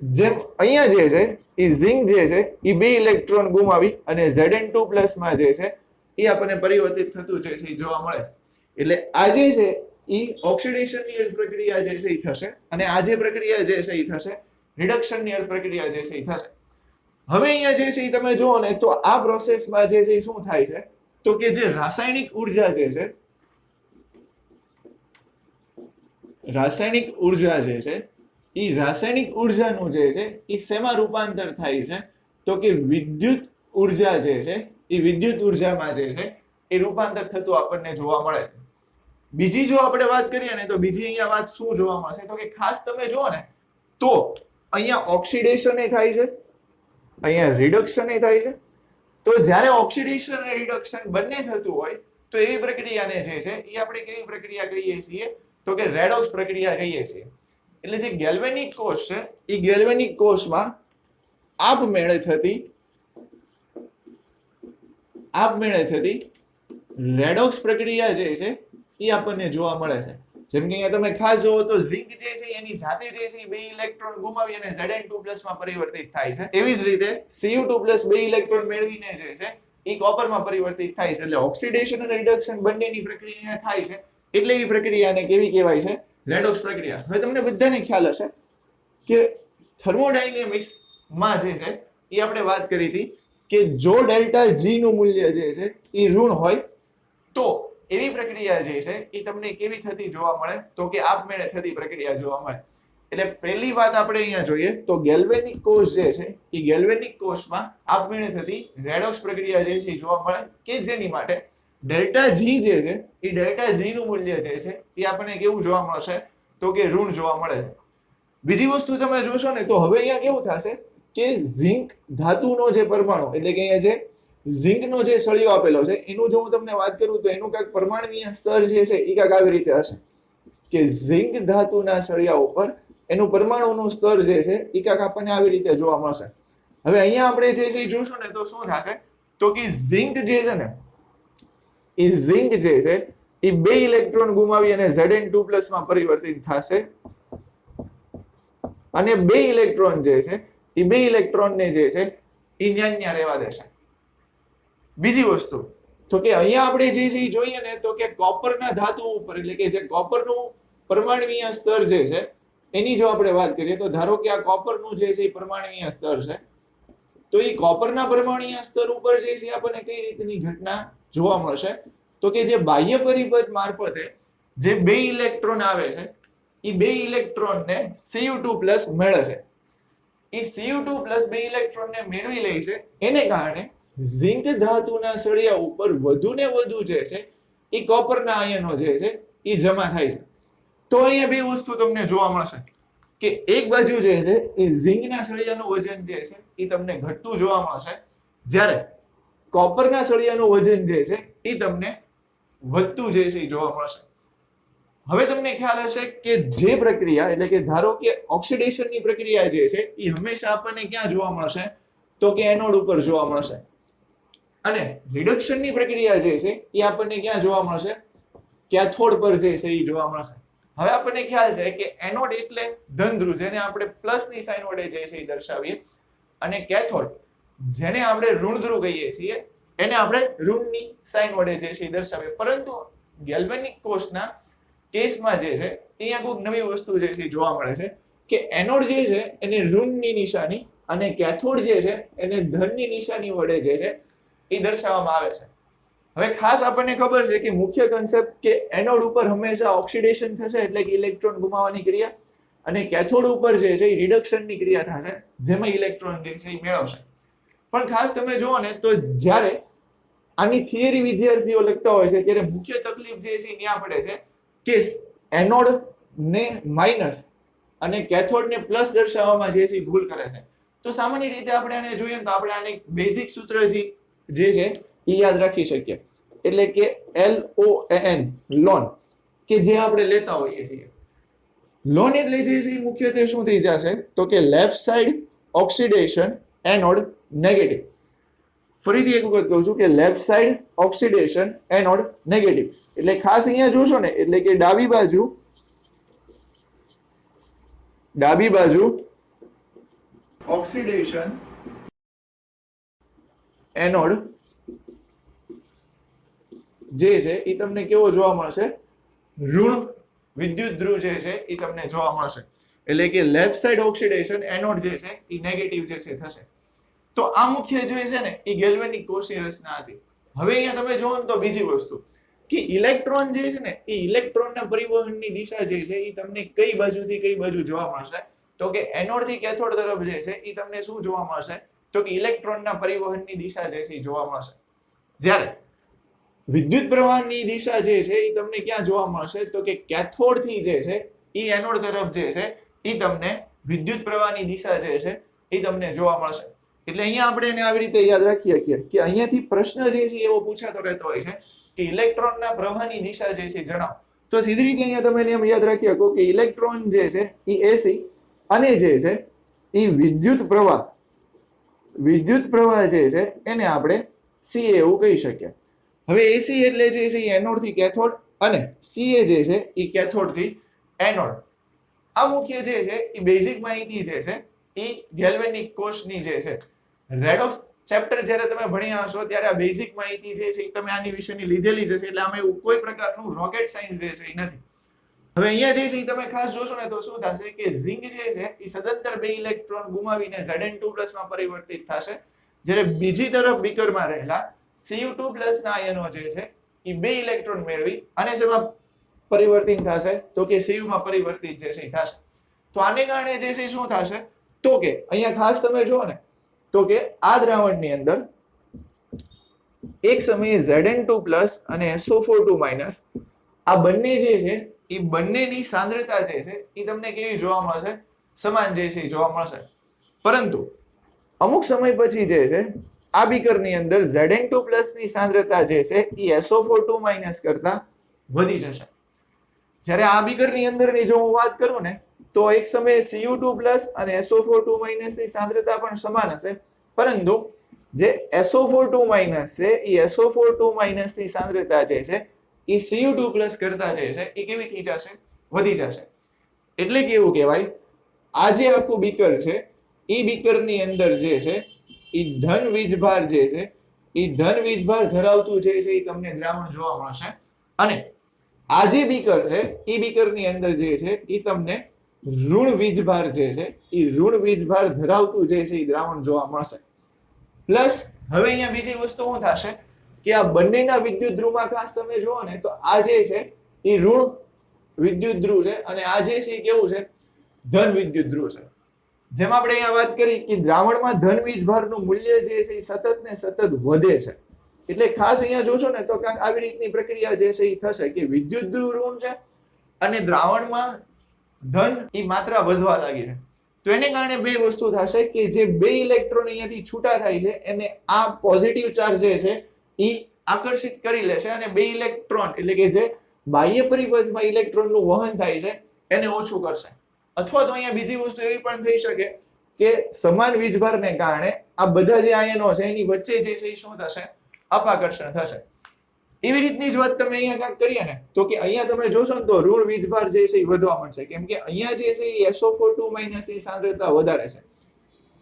જેમ અહીંયા જે છે એ ઝિંક જે છે એ બે ઇલેક્ટ્રોન ગુમાવી અને Zn2+ માં જે છે એ આપણને પરિવર્તિત થતું જે છે એ જોવા મળે છે એટલે આ જે છે એ ઓક્સિડેશનની પ્રક્રિયા જે છે એ થશે અને આ જે પ્રક્રિયા જે છે એ થશે રિડક્શનની પ્રક્રિયા જે છે એ થશે હવે અહીંયા જે છે એ તમે જુઓ ને તો આ પ્રોસેસમાં જે છે એ શું થાય છે તો કે જે રાસાયણિક ઉર્જા જે છે રાસાયણિક ઉર્જા જે છે એ રાસાયણિક ઉર્જાનું જે છે એ શેમાં રૂપાંતર થાય છે તો કે વિદ્યુત ઉર્જા જે છે એ વિદ્યુત ઉર્જામાં જે છે એ રૂપાંતર થતું આપણને જોવા મળે છે બીજી જો આપણે વાત કરીએ ને તો બીજી અહીંયા વાત શું જોવા મળશે તો કે ખાસ તમે જુઓ ને તો અહીંયા ઓક્સિડેશન થાય છે અહીંયા રિડક્શન થાય છે તો જ્યારે ઓક્સિડેશન અને રિડક્શન બંને થતું હોય તો એવી પ્રક્રિયાને જે છે એ આપણે કેવી પ્રક્રિયા કહીએ છીએ તો કે રેડોક્સ પ્રક્રિયા કહીએ છીએ એટલે જે ગેલ્વેનિક કોષ છે એ ગેલ્વેનિક કોષમાં આપમેળે થતી રેડોક્સ પ્રક્રિયા જે છે એ આપણને જોવા મળે છે જેમ કે અહીંયા તમે ખાસ જોવો તો ઝિંક જે છે એની જાતે જે છે બે ઇલેક્ટ્રોન ગુમાવી અને Zn2+ માં પરિવર્તિત થાય છે એવી જ રીતે Cu2+ બે ઇલેક્ટ્રોન મેળવીને જે છે એ કોપરમાં પરિવર્તિત થાય છે એટલે ઓક્સિડેશન અને રિડક્શન બંનેની પ્રક્રિયા થાય છે એટલે એ પ્રક્રિયાને કેવી કહેવાય છે રેડોક્સ પ્રક્રિયા હવે તમને બધાને ખ્યાલ હશે કે થર્મોડાયનેમિક્સ માં જે છે એ આપણે વાત કરી હતી કે જો ડેલ્ટા G નું મૂલ્ય જે છે એ ઋણ હોય તો એવી પ્રક્રિયા જે છે એ તમને કેવી થતી જોવા મળે તો કે આપમેળે થતી પ્રક્રિયા જોવા મળે એટલે પહેલી વાત આપણે અહીંયા જોઈએ તો ગેલ્વેનિક કોષ જે છે એ ગેલ્વેનિક કોષમાં આપમેળે થતી રેડોક્સ પ્રક્રિયા જે છે એ જોવા મળે કે જેની માટે ડેલ્ટા G જે છે એ ડેલ્ટા G નું મૂલ્ય જે છે એ આપણને કેવું જોવા મળશે તો કે ઋણ જોવા મળે છે બીજી વસ્તુ તમે જોશો ને તો હવે અહીંયા કેવું થશે કે ઝિંક ધાતુનો જે પરમાણુ એટલે કે અહીંયા જે ઝિંકનો જે સળિયો આપેલો છે એનું જો હું તમને વાત કરું તો એનું કાંઈક પરમાણુય સ્તર જે છે એ કાંઈક આવી રીતે હશે કે ઝિંક ધાતુના સળિયા ઉપર એનું પરમાણુનું સ્તર જે છે એ કાંઈક આપણને આવી રીતે જોવા મળશે હવે અહીંયા આપણે જે છે એ જોશું ને તો શું થશે તો કે ઝિંક જે છે ને એ ઝિંક જે છે એ બે ઇલેક્ટ્રોન ગુમાવી અને Zn2+ માં પરિવર્તિત થશે અને બે ઇલેક્ટ્રોન જે છે એ બે ઇલેક્ટ્રોનને જે છે એ ન્યા રહેવા દેશે બીજી વસ્તુ તો કે અહીંયા આપણે જે છે એ જોઈએ ને તો કે કોપરના ધાતુ ઉપર એટલે કે જે કોપરનું પરમાણુય સ્તર જે છે એની જો આપણે વાત કરીએ તો ધારો કે આ કોપરનું જે છે એ પરમાણુય સ્તર છે તો એ કોપરના પરમાણુય સ્તર ઉપર જે છે આપણને કઈ રીતની ઘટના જોવા મળશે તો કે જે બાહ્ય પરિપથ મારફતે જે બે ઇલેક્ટ્રોન આવે છે એ બે ઇલેક્ટ્રોનને Cu2+ મળે છે એ Cu2+ બે ઇલેક્ટ્રોનને મેળવી લે છે એને કારણે ઝિંક ધાતુના સળિયા ઉપર વધુ ને વધુ જે છે એ કોપરના આયનો જે છે એ જમા થાય છે તો અહીંયા બે વસ્તુ તમને જોવા મળશે કે એક બાજુ જે છે એ ઝિંકના સળિયાનું વજન જે છે એ તમને ઘટતું જોવા મળશે જ્યારે કોપરના સળિયાનું વજન જે છે એ તમને વધતું જે છે એ જોવા મળશે હવે તમને ખ્યાલ હશે કે જે પ્રક્રિયા એટલે કે ધારો કે ઓક્સિડેશનની પ્રક્રિયા જે છે એ હંમેશા આપણને ક્યાં જોવા મળશે તો કે એનોડ ઉપર જોવા મળશે અને રિડક્શનની પ્રક્રિયા જે છે એ આપણને ક્યાં જોવા મળશે કેથોડ પર જે છે એ જોવા મળશે હવે આપણને ખ્યાલ છે કે એનોડ એટલે ધન ધ્રુવ જેને આપણે પ્લસની સાઇન વડે જે છે એ દર્શાવીએ અને કેથોડ જેને આપણે ઋણ ધ્રુવ કહીએ છીએ એને આપણે ઋણની સાઇન વડે જે છે એ દર્શાવીએ પરંતુ ગેલ્વેનિક કોષના કેસમાં જે છે અહીંયા કોઈ નવી વસ્તુ જે છે જોવા મળે છે કે એનોડ જે છે એને ઋણની નિશાની અને કેથોડ જે છે એને ધનની નિશાની વડે જે છે એ દર્શાવવામાં આવે છે હવે ખાસ આપણને ખબર છે કે મુખ્ય કન્સેપ્ટ કે એનોડ ઉપર હંમેશા ઓક્સિડેશન થશે એટલે કે ઇલેક્ટ્રોન ગુમાવવાની ક્રિયા અને કેથોડ ઉપર જે છે એ રિડક્શનની ક્રિયા થશે જેમાં ઇલેક્ટ્રોન જે છે એ મેળવશે પણ ખાસ તમે જુઓ ને તો જ્યારે આની થિયરી વિદ્યાર્થીઓ લખતા હોય છે ત્યારે મુખ્ય તકલીફ જે છે ત્યાં પડે છે કે એનોડ ને માઇનસ અને કેથોડ ને પ્લસ દર્શાવવામાં જે છે ભૂલ કરે છે તો સામાન્ય રીતે આપણે આને જોઈએ તો આપણે આને બેઝિક સૂત્ર જે છે એ યાદ રાખી શકીએ એટલે કે LON કે જે આપણે લેતા હોઈએ છીએ લોન એટલે જે છે એ મુખ્યત્વે શું થઈ જશે તો કે left side oxidation anode negative. ફરીથી એક વખત કહું છું કે left side oxidation anode negative એટલે ખાસ અહીંયા જોશો ને એટલે કે ડાબી બાજુ ઓક્સિડેશન એનોડ જે છે એ તમને કેવો જોવા મળશે ઋણ વિદ્યુત ધ્રુવ જે છે એ તમને જોવા મળશે એટલે કે લેફ્ટ સાઈડ ઓક્સિડેશન એનોડ જે છે એ નેગેટિવ જે છે થશે. તો આ મુખ્ય જે છે ને એ ગેલ્વેનિક કોષની રચના હતી. હવે અહીંયા તમે જોવો ને તો બીજી વસ્તુ કે ઇલેક્ટ્રોન જે છે ને એ ઇલેક્ટ્રોનના પરિવહનની દિશા જે છે એ તમને કઈ બાજુથી કઈ બાજુ જોવા મળશે તો કે એનોડ થી કેથોડ તરફ જે છે એ તમને શું જોવા મળશે તો કે ઇલેક્ટ્રોનના પરિવહનની દિશા જે છે એ જોવા મળશે. જ્યારે વિદ્યુત પ્રવાહની દિશા જે છે એ તમને ક્યાં જોવા મળશે તો કે કેથોડ થી જે છે એ એનોડ તરફ જે છે એ તમને વિદ્યુત પ્રવાહની દિશા જે છે એ તમને જોવા મળશે. એટલે અહીંયા આપણે એને આવી રીતે યાદ રાખીએ કે અહીંયાથી પ્રશ્ન જે છે એવો પૂછાતો રહેતો હોય છે કે ઇલેક્ટ્રોનના પ્રવાહની દિશા જે છે જણાવો. તો સીધી રીતે અહીંયા તમે એમ યાદ રાખી શકો કે ઇલેક્ટ્રોન જે છે એ એસી અને જે છે એ વિદ્યુત પ્રવાહ જે છે એને આપણે સીએ એવું કહી શકીએ. હવે એસી એટલે જે છે એ એનોડ થી કેથોડ અને સીએ જે છે એ કેથોડ થી એનોડ. આ મુખ્ય જે છે એ બેઝિક માહિતી જે છે એ ગેલ્વેનિક કોષની જે છે રેડોક્સ ચેપ્ટર જ્યારે તમે ભણ્યા હશો ત્યારે આ બેઝિક માહિતી જે છે એ તમે આની વિશેની લીધેલી જ હશે એટલે આમાં એવું કોઈ પ્રકારનું રોકેટ સાયન્સ જે છે એ નથી. હવે અહીંયા જે છે એ તમે ખાસ જોશો ને તો શું થશે કે ઝિંક જે છે એ સદંતર 2 ઇલેક્ટ્રોન ગુમાવીને Zn2+ માં પરિવર્તિત થશે જ્યારે બીજી તરફ બીકરમાં રહેલા Cu2+ ના આયનો જે છે એ 2 ઇલેક્ટ્રોન મેળવી અને શેમાં પરિવર્તિત થશે તો કે Cu માં પરિવર્તિત જે છે એ થશે. તો આને કારણે જે છે શું થશે તો કે અહીંયા ખાસ તમે જુઓ ને તો કે આ દ્રાવણની અંદર એક સમયે Zn2+ અને SO4 આ બંને જે છે એ બંનેની સાંદ્રતા જે છે એ તમને કેવી જોવા મળશે સમાન જે છે જોવા મળશે. પરંતુ અમુક સમય પછી જે છે આ બીકરની અંદર Zn2+ ની સાંદ્રતા જે છે એ SO4 કરતા વધી જશે. જ્યારે આ બીકરની અંદરની જો હું વાત કરું ને તો એક સમયે Cu2+ અને SO4 ની સાંદ્રતા પણ સમાન હશે પરંતુ જે SO4 છે એ SO4 ની સાંદ્રતા જે છે એ Cu2+ કરતા જે છે એ કેવી થઈ જશે વધી જશે. એટલે કે એવું કહેવાય આ જે આખું બીકર છે એ બીકરની અંદર જે છે એ ધન વીજભાર જે છે એ ધન વીજભાર ધરાવતું જે છે એ તમને દ્રાવણ જોવા મળશે અને આ જે બીકર છે એ બીકરની અંદર જે છે એ તમને ઋણ વીજભાર જે છે એ ઋણ વીજભાર ધરાવતું જે છે એ દ્રાવણ જોવા મળશે. પ્લસ હવે અહીંયા બીજી વસ્તુ શું થશે કે આ બંનેના વિદ્યુત ધ્રુવમાં ખાસ તમે જુઓ ને તો આ જે છે એ ઋણ વિદ્યુત ધ્રુવ છે અને આ જે છે એ કેવું છે ધન વિદ્યુત ધ્રુવ છે. જેમ આપણે અહીંયા વાત કરી કે દ્રાવણમાં ધન વીજભારનું મૂલ્ય જે છે એ સતત ને સતત વધે છે. એટલે ખાસ અહીંયા જોશો ને તો કાંઈક આવી રીતની પ્રક્રિયા જે છે એ થશે કે વિદ્યુત ધ્રુવ ઋણ છે અને દ્રાવણમાં ધન એ માત્રા વધવા લાગી છે. તો એને કારણે બે વસ્તુ થશે કે જે 2 ઇલેક્ટ્રોન અહીંયાથી છૂટા થાય છે એને આ પોઝિટિવ ચાર્જ જે છે એ આકર્ષિત કરી લેશે અને 2 ઇલેક્ટ્રોન એટલે કે જે બાહ્ય પરિપથમાં ઇલેક્ટ્રોનનું વહન થાય છે એને ઓછું કરશે. અથવા તો અહીંયા બીજી વસ્તુ એવી પણ થઈ શકે કે સમાન વીજભારને કારણે આ બધા જે આયનો છે એની વચ્ચે જે છે એ શું થશે અપાકર્ષણ થશે. એવી રીતની જ વાત તમે અહીંયા કાંઈક કરીએ ને તો કે અહીંયા તમે જોશો ને તો ઋણ વીજભાર જે છે એ વધવા મળશે કેમ કે અહીંયા જે છે એ SO4 ની સાંદ્રતા વધારે છે.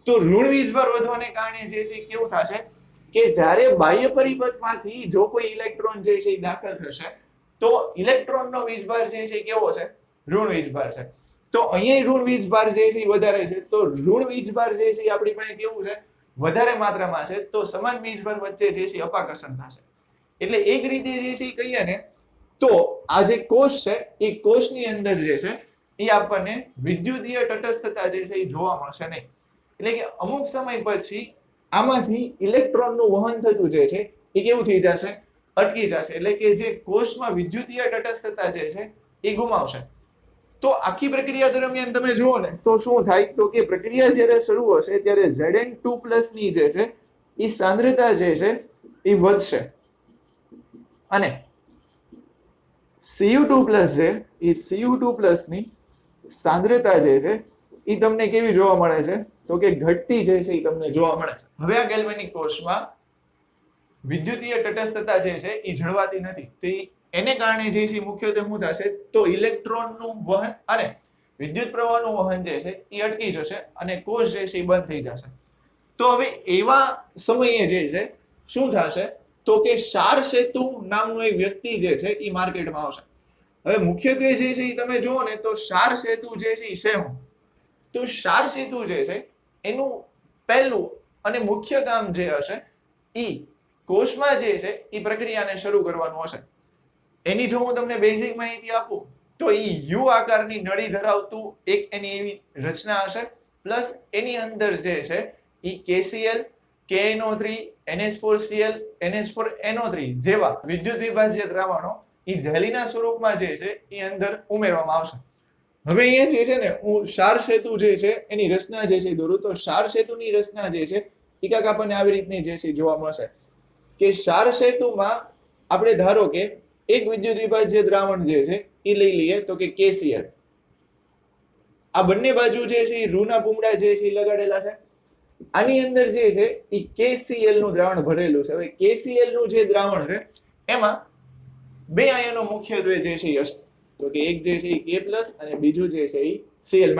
તો ઋણ વીજભાર વધવાને કારણે જે છે કેવું થશે કે જ્યારે બાહ્ય પરિપથમાંથી જો કોઈ ઇલેક્ટ્રોન જે છે એ દાખલ થશે તો ઇલેક્ટ્રોનનો વીજભાર જે છે કેવો છે ઋણ વીજભાર છે. તો અહીંયા ઋણ વીજભાર જે છે એ વધારે છે તો ઋણ વીજભાર જે છે આપણી પાસે કેવું છે વધારે માત્રામાં છે તો સમાન વીજભાર વચ્ચે જે છે અપાકર્ષણ થશે. એટલે એક રીતે જે છે કહીએ ને તો આ જે કોષ છે એ કોષની અંદર જે છે એ આપણને વિદ્યુતીય તટસ્થતા જે છે એ જોવા મળશે નહીં. એટલે કે અમુક સમય પછી આમાંથી ઇલેક્ટ્રોનનું વહન થતું જે છે એ કેવું થઈ જશે અટકી જશે. એટલે કે જે કોષમાં વિદ્યુતીય તટસ્થતા જે છે એ ગુમાવશે. તો આખી પ્રક્રિયા દરમિયાન તમે જુઓ ને તો શું થાય તો કે પ્રક્રિયા જ્યારે શરૂ હશે ત્યારે Zn2+ ની જે છે એ સાંદ્રતા જે છે એ વધશે અને Cu2+ છે એ Cu2+ ની સાંદ્રતા જે છે એ તમને કેવી જોવા મળે છે? તો કે ઘટતી જે છે એ તમને જોવા મળે છે. હવે આ ગેલ્વેનિક કોષમાં વિદ્યુતીય તટસ્થતા જે છે એ જળવાતી નથી. તો એને કારણે જે છે મુખ્યત્વે શું થશે? તો ઇલેક્ટ્રોનનું વહન અને વિદ્યુત પ્રવાહનું વહન જે છે એ અટકી જશે અને કોષ જે છે એ બંધ થઈ જશે. તો હવે એવા સમયે જે છે શું થશે? તો કે ક્ષાર સેતુ નામનો એક વ્યક્તિ જે છે એ માર્કેટમાં આવશે. હવે મુખ્યત્વે જે છે એ તમે જુઓ ને તો ક્ષાર સેતુ જે છે એ શું? તો ક્ષાર સેતુ જે છે એનું પહેલું અને મુખ્ય કામ જે હશે એ કોષમાં જે છે એ પ્રક્રિયાને શરૂ કરવાનું હશે. એની જો હું તમને બેઝિક માહિતી આપું તો એ યુ આકારની નળી ધરાવતું એક એની એવી રચના હશે, પ્લસ એની અંદર જે છે એ KCl, KNO3, NH4Cl, NH4NO3 જેવા વિદ્યુત વિભાજ્ય દ્રાવણો એ જેલીના સ્વરૂપમાં જે છે એ અંદર ઉમેરવામાં આવશે. હવે અહીંયા જે છે ને હું ક્ષાર સેતુ જે છે એની રચના જે છે દોરું. તો ક્ષાર સેતુની રચના જે છે એ કાંઈક આપણને આવી રીતની જે છે જોવા મળશે કે ક્ષાર સેતુમાં આપણે ધારો કે એક વિદ્યુત વિભાજ્ય દ્રાવણ જે છે એ લઈ લઈએ તો કે KCl. આ બંને બાજુ જે છે એ રૂના પૂમડા જે છે એ લગાડેલા છે. આની અંદર જે છે એ KCl નું દ્રાવણ ભરેલું છે. હવે KCl નું જે દ્રાવણ છે એમાં બે આયનો મુખ્યત્વે જે છે હશે. તો કે એક જે છે એ K+ અને બીજું જે છે એ Cl-.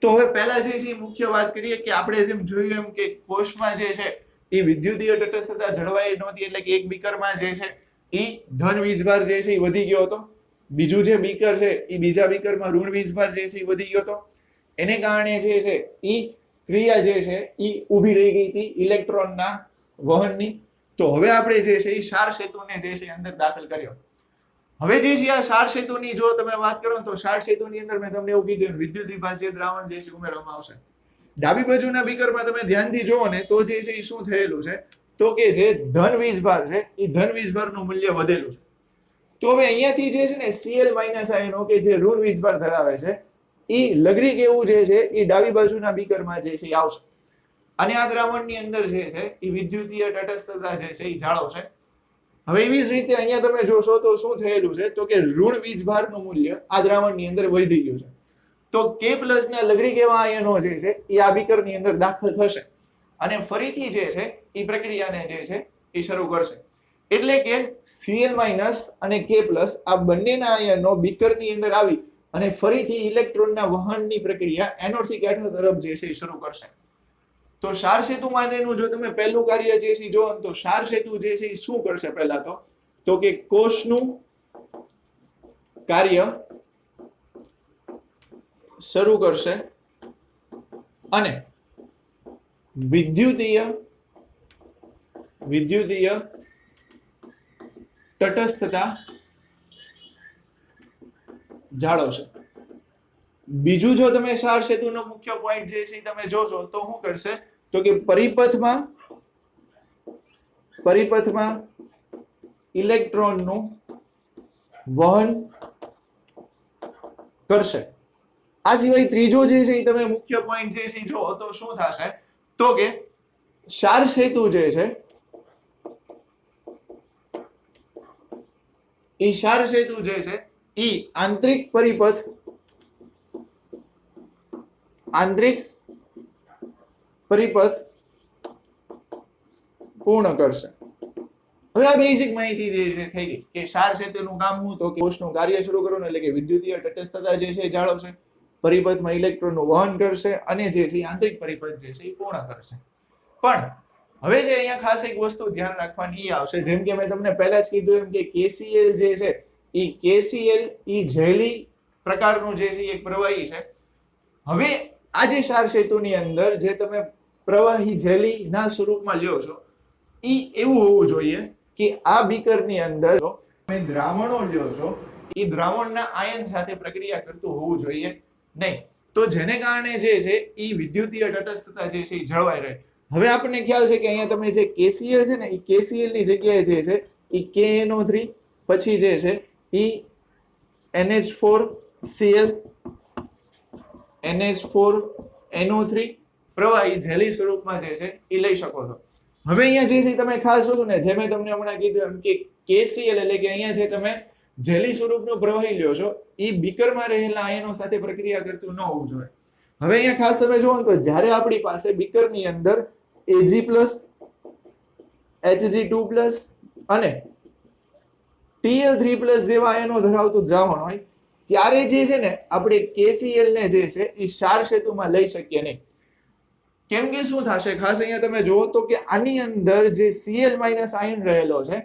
તો હવે પહેલા જે છે એ મુખ્ય વાત કરીએ કે આપણે જેમ જોયું એમ કે કોષમાં જે છે એ વિદ્યુતીય તટસ્થતા જળવાઈ નહોતી, એટલે કે એક બીકરમાં જે છે એ ધન વીજભાર જે છે એ વધી ગયો હતો. બીજું જે બીકર છે એ બીજા બીકરમાં ઋણ વીજભાર જે છે એ વધી ગયો હતો. એને કારણે જે છે એ ક્રિયા જે છે એ ઊભી રહી ગઈ હતી ઇલેક્ટ્રોનના વહનની. તો હવે આપણે જે છે એ ક્ષાર સેતુને જે છે અંદર દાખલ કર્યો. હવે જે છે આ ક્ષાર સેતુની જો તમે વાત કરો તો ક્ષાર સેતુની અંદર મેં તમને એવું કીધું વિદ્યુત વિભાજ્ય દ્રાવણ જે છે ઉમેરવામાં આવશે. ડાબી બાજુના બીકરમાં તમે ધ્યાનથી જોવો ને તો જે છે એ શું થયેલું છે? તો કે જે ધન વીજભાર છે એ ધન વીજભારનું મૂલ્ય વધેલું છે. તો હવે અહીંયાથી જે છે ને Cl- આયનો કે જે ઋણ વીજભાર ધરાવે છે એ લગરી કેવું જે છે એ ડાબી બાજુના બીકરમાં જે છે એ આવશે અને આ દ્રાવણની અંદર જે છે એ વિદ્યુતીય તટસ્થતા જે છે એ જાળવશે. હવે એવી જ રીતે અહીંયા તમે જોશો તો શું થયેલું છે? તો કે ઋણ વીજભારનું મૂલ્ય આ દ્રાવણની અંદર વધી ગયું છે. તો K+ ના લગરી કેવા આયનો જે છે એ આ બીકરની અંદર દાખલ થશે અને ફરીથી જે છે એ પ્રક્રિયાને જે છે એ શરૂ કરશે. એટલે કે Cl- અને K+ આ બંનેના આયનો બીકરની અંદર આવી અને ફરીથી ઇલેક્ટ્રોનના વહનની પ્રક્રિયા એનોડ થી કેથોડ તરફ જે છે એ શરૂ કરશે. તો ક્ષાર સેતુ માટેનું જો તમે પહેલું કાર્ય જે છે જો તો ક્ષાર સેતુ જે છે એ શું કરશે? પહેલા તો કે કોષનું કાર્ય શરૂ કરશે અને વિદ્યુતીય તટસ્થતા જાળવશે. બીજું જો તમે ક્ષાર સેતુનો મુખ્ય પોઈન્ટ જે છે તમે જોશો તો શું કરશે? તો કે પરિપથમાં ઇલેક્ટ્રોનનું વહન કરશે. આ સિવાય ત્રીજો જે છે તમે મુખ્ય પોઈન્ટ જે છે જો તો શું થશે? તો કે ક્ષાર સેતુ જે છે એ ક્ષાર સેતુ જે છે એ આંતરિક પરિપથ પૂર્ણ કરશે. હવે આ બેઝિક માહિતી જે છે થઈ ગઈ કે ક્ષાર સેતુનું કામ શું? તો કોષનું કાર્ય શરૂ કરવાનું, એટલે કે વિદ્યુતીય તટસ્થતા જે છે જાળવશે, પરિપથમાં ઇલેક્ટ્રોનનું વહન કરશે અને જે છે આંતરિક પરિપથ જે છે એ પૂર્ણ કરશે. પણ હવે જે અહીંયા ખાસ એક વસ્તુ ધ્યાન રાખવાની આવશે, જેમ કે મેં તમને પહેલા જ કીધું એમ કે KCl જે છે એ KCl એ જેલી પ્રકારનું જે છે એક પ્રવાહી છે. હવે આ જે ક્ષાર સેતુની અંદર જે તમે પ્રવાહી જેલી ના સ્વરૂપમાં લ્યો છો એ એવું હોવું જોઈએ કે આ બીકરની અંદર તમે દ્રાવણો લ્યો છો એ દ્રાવણના આયન સાથે પ્રક્રિયા કરતું હોવું જોઈએ નહીં. તો જેને કારણે જે છે એ વિદ્યુતીય તટસ્થતા જે છે એ જળવાઈ રહે. હવે આપણને ખ્યાલ છે કે અહીંયા તમે જે KCl છે ને એ KCl ની જગ્યાએ જે છે એ KNO3 પછી જે છે એ NH4Cl NH4NO3 પ્રવાહી જેલી સ્વરૂપમાં જે છે એ લઈ શકો છો. હવે અહીંયા જે છે તમે ખાસ જોશો ને જે મેં તમને હમણાં કીધું એમ કે KCl એટલે કે અહીંયા જે તમે જેલી સ્વરૂપનું પ્રવાહી લ્યો છો એ બીકરમાં રહેલા આયનો સાથે પ્રક્રિયા કરતું ન હોવું જોઈએ. હવે અહીંયા ખાસ તમે જુઓ તો જ્યારે આપણી પાસે બીકરની અંદર Ag+ Hg2+ અને Tl3+ જેવા આયનો ધરાવતું દ્રાવણ હોય ત્યારે જે છે ને આપણે KCl ને જે છે એ ક્ષાર સેતુમાં લઈ શકીએ નહીં. કેમ કે શું થશે ખાસ અહીંયા તમે જુઓ તો કે આની અંદર જે Cl- આયન રહેલો છે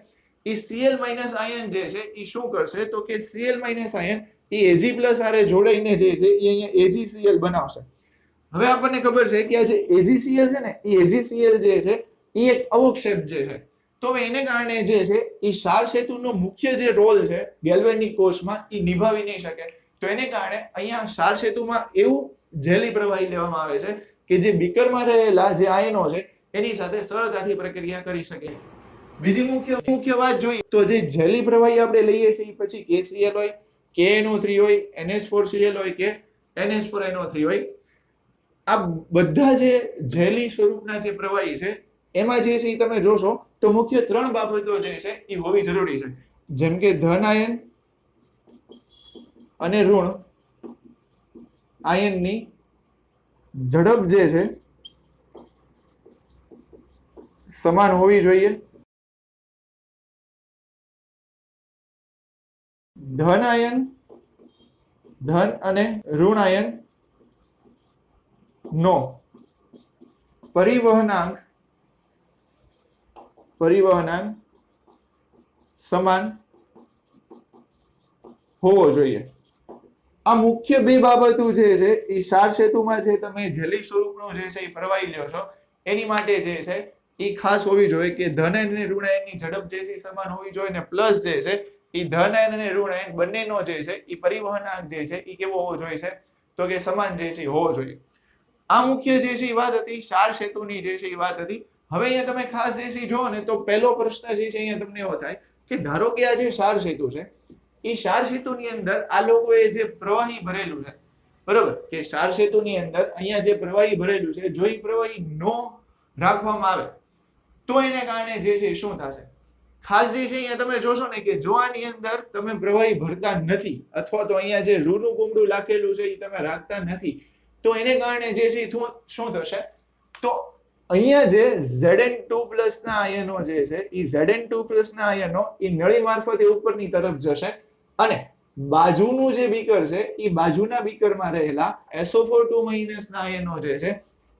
એ Cl- આયન જે છે એ શું કરશે તો કે Cl- આયન એ Ag+ હારે જોડાઈને જે છે એ અહીંયા AgCl બનાવશે. હવે આપણને ખબર છે કે આ જે AgCl છે ને એ AgCl જે છે એ એક અવક્ષેપ જે છે, તો એને કારણે જે છે એ ક્ષાર સેતુનો મુખ્ય જે રોલ છે ગેલ્વેનિક કોષમાં એ નિભાવી નહીં શકે. તો એને કારણે અહીંયા ક્ષાર સેતુમાં એવું જેલી પ્રવાહી લેવામાં આવે છે કે જે બીકરમાં રહેલા જે આયનો છે એની સાથે સરળતાથી પ્રક્રિયા કરી શકે. બીજી મુખ્ય વાત જોઈએ તો જે જેલી પ્રવાહી આપણે લઈએ છીએ પછી KCl હોય, KNO3 હોય, NH4Cl હોય કે NH4NO3 હોય, આ બધા જે જેલી સ્વરૂપના જે પ્રવાહી છે એમાં જે છે એ તમે જોશો તો મુખ્ય 3 બાબતો જે છે એ હોવી જરૂરી છે. જેમ કે ધન આયન અને ઋણ આયનની ઝડપ જે છે સમાન હોવી જોઈએ. ધન અને ઋણ આયન નો પરિવહનાંક સમાન હોવો જોઈએ. આ મુખ્ય 2 બાબતો જે છે એ ક્ષાર સેતુમાં જે તમે જેલી સ્વરૂપનું જે છે એ પ્રવાહી લ્યો છો એની માટે જે છે એ ખાસ હોવી જોઈએ કે ધન આયન અને ઋણ આયનની ઝડપ જે છે સમાન હોવી જોઈએ ને પ્લસ જે છે એ ધન આયન અને ઋણ આયન બંનેનો જે છે એ પરિવહનાંક જે છે એ કેવો હોવો જોઈએ તો કે સમાન જે છે હોવો જોઈએ. આ મુખ્ય જે છે એ વાત હતી ક્ષાર સેતુની જે છે એ વાત હતી. હવે અહીંયા તમે ખાસ જે છે જુઓ ને તો પહેલો પ્રશ્ન જે છે અહીંયા તમને એવો થાય કે ધારો કે આ જે ક્ષાર સેતુ છે એ ક્ષાર સેતુની અંદર આ લોકોએ જે પ્રવાહી ભરેલું છે, બરોબર, કે ક્ષાર સેતુની અંદર અહીંયા જે પ્રવાહી ભરેલું છે જો એ પ્રવાહી નો રાખવામાં આવે તો એને કારણે જે છે શું થશે? ખાસ જે છે અહીંયા તમે જોશો ને કે જો આની અંદર તમે પ્રવાહી ભરતા નથી અથવા તો અહીંયા જે રૂનું કુંબડું લાખેલું છે એ તમે રાખતા નથી તો એને કારણે જે છે શું થશે તો અહીંયા જે Zn2+ ના આયનો જે છે એ Zn2+ ના આયનો એ નળી મારફતે ઉપરની તરફ જશે અને બાજુનું જે બીકર છે એ બાજુના બીકરમાં રહેલા SO4 ના આયનો જે છે